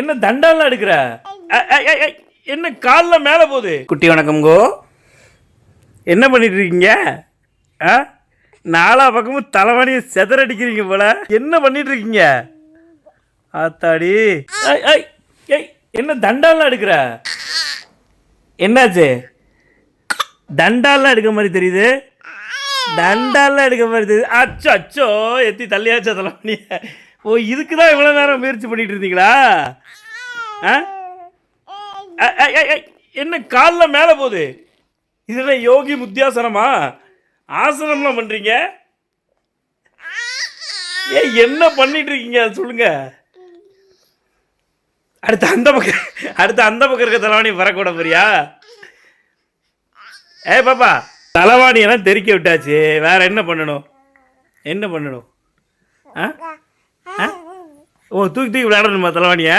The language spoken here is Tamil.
என்ன தண்டாலாம் எடுக்கிற? என்ன காலில் மேலே போகுது? குட்டி வணக்கம்கோ. என்ன பண்ணிட்டு இருக்கீங்க? நாலா பக்கமும் தலைவாணியை செதறடிக்கிறீங்க போல. என்ன பண்ணிட்டு இருக்கீங்க? ஆத்தாடி. என்ன தண்டாலாம் எடுக்கிற? என்னாச்சு? தண்டாலாம் எடுக்க மாதிரி தெரியுது. தண்டாலாம் எடுக்க மாதிரி தெரியுது. அச்சோ அச்சோ, எத்தி தள்ளியாச்சா தலைவாணிய? ஓ, இதுக்கு தான் இவ்வளோ நேரம் முயற்சி பண்ணிட்டு இருந்தீங்களா? என்ன காலில் மேலே போகுது? இதில் யோகி முத்தியாசனமா? ஆசனம்லாம் பண்ணுறீங்க? என்ன பண்ணிட்டு இருக்கீங்க சொல்லுங்க. அடுத்த அந்த பக்கம் இருக்க தலைவாணி வரக்கூட போறியா? பாப்பா, தலைவாணியெல்லாம் தெறிக்க விட்டாச்சு. வேற என்ன பண்ணணும்? என்ன பண்ணணும்? ஓ, தூக்கி விளையாடணுமா தலைவாணிய?